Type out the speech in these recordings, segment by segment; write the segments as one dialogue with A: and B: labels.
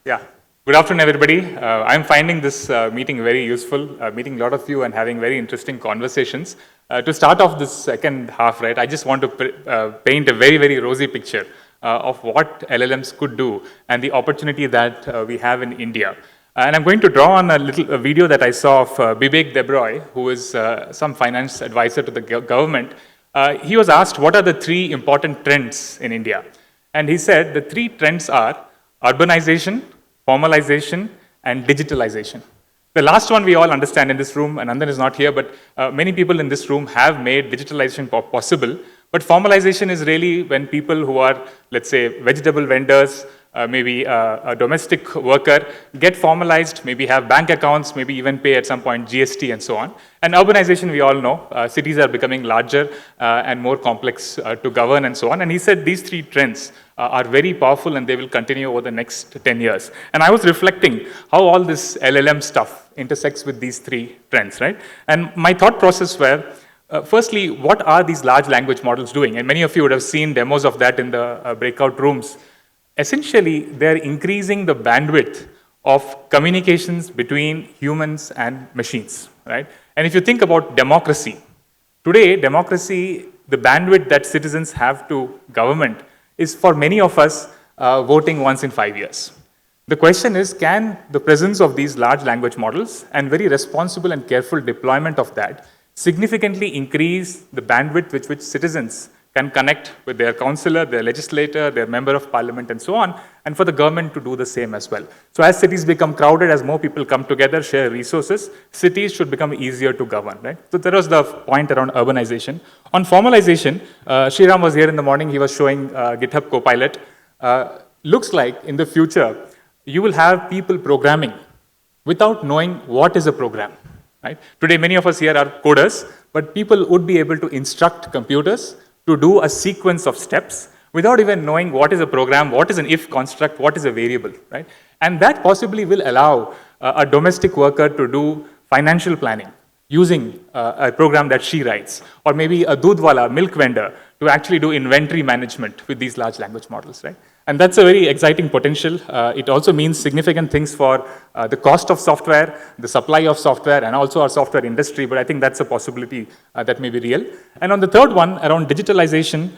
A: Yeah. Good afternoon, everybody. I'm finding this meeting very useful, meeting a lot of you and having very interesting conversations. To start off this second half, right, I just want to paint a very, very rosy picture of what LLMs could do and the opportunity that we have in India. And I'm going to draw on a video that I saw of Bibek Debroy, who is some finance advisor to the government. He was asked, what are the three important trends in India? And he said the three trends are urbanization, formalization, and digitalization. The last one we all understand in this room, and Nandan is not here, but many people in this room have made digitalization possible. But formalization is really when people who are, let's say, vegetable vendors, maybe a domestic worker, get formalized, maybe have bank accounts, maybe even pay at some point GST and so on. And urbanization, we all know, cities are becoming larger and more complex to govern and so on. And he said these three trends are very powerful and they will continue over the next 10 years. And I was reflecting how all this LLM stuff intersects with these three trends, right? And my thought process were, firstly, what are these large language models doing? And many of you would have seen demos of that in the breakout rooms. Essentially, they're increasing the bandwidth of communications between humans and machines, right? And if you think about democracy, today, democracy, the bandwidth that citizens have to government is for many of us voting once in 5 years. The question is, can the presence of these large language models and very responsible and careful deployment of that significantly increase the bandwidth with which citizens can connect with their councillor, their legislator, their member of parliament, and so on, and for the government to do the same as well. So as cities become crowded, as more people come together, share resources, cities should become easier to govern, right? So that was the point around urbanization. On formalization, Sriram was here in the morning, he was showing GitHub Copilot. Looks like in the future, you will have people programming without knowing what is a program, right? Today, many of us here are coders, but people would be able to instruct computers to do a sequence of steps without even knowing what is a program, what is an if construct, what is a variable, right? And that possibly will allow a domestic worker to do financial planning using a program that she writes, or maybe a dudwala, milk vendor, to actually do inventory management with these large language models, right? And that's a very exciting potential. It also means significant things for the cost of software, the supply of software, and also our software industry, but I think that's a possibility that may be real. And on the third one, around digitalization,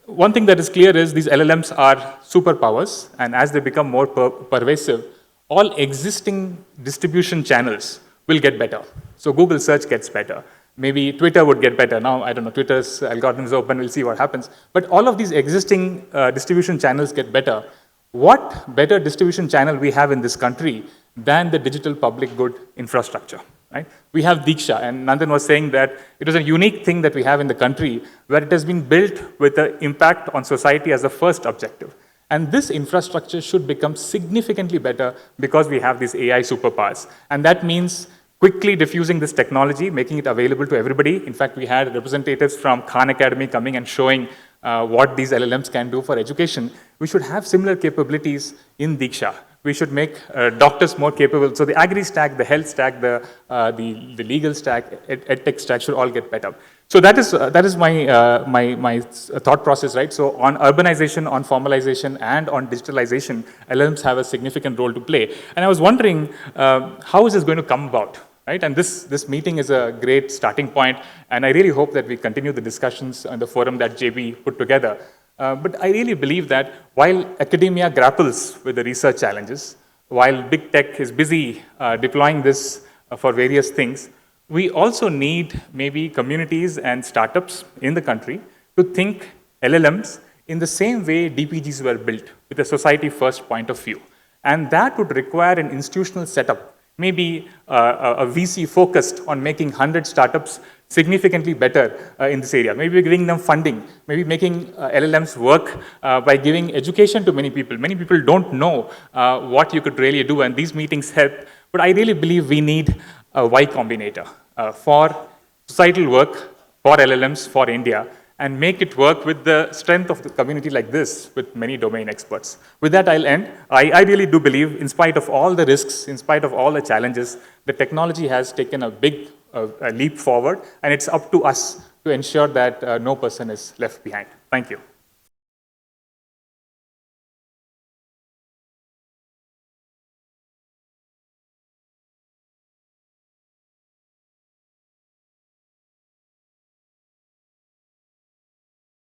A: one thing that is clear is these LLMs are superpowers, and as they become more pervasive, all existing distribution channels will get better. So Google search gets better. Maybe Twitter would get better. Now, I don't know, Twitter's algorithm is open, we'll see what happens. But all of these existing distribution channels get better. What better distribution channel we have in this country than the digital public good infrastructure, right? We have Diksha, and Nandan was saying that it was a unique thing that we have in the country where it has been built with the impact on society as the first objective. And this infrastructure should become significantly better because we have these AI superpowers. And that means quickly diffusing this technology, making it available to everybody. In fact, we had representatives from Khan Academy coming and showing what these LLMs can do for education. We should have similar capabilities in Diksha. We should make doctors more capable. So the agri stack, the health stack, the legal stack, edtech stack should all get better. So that is my thought process, right? So on urbanization, on formalization, and on digitalization, LLMs have a significant role to play. And I was wondering, how is this going to come about? Right? And this meeting is a great starting point, and I really hope that we continue the discussions on the forum that JB put together. But I really believe that while academia grapples with the research challenges, while big tech is busy deploying this for various things, we also need maybe communities and startups in the country to think LLMs in the same way DPGs were built, with a society-first point of view. And that would require an institutional setup, maybe a VC focused on making 100 startups significantly better in this area. Maybe giving them funding, maybe making LLMs work by giving education to many people. Many people don't know what you could really do, and these meetings help. But I really believe we need a Y Combinator for societal work, for LLMs, for India, and make it work with the strength of the community like this, with many domain experts. With that, I'll end. I really do believe, in spite of all the risks, in spite of all the challenges, the technology has taken a big leap forward, and it's up to us to ensure that no person is left behind. Thank you.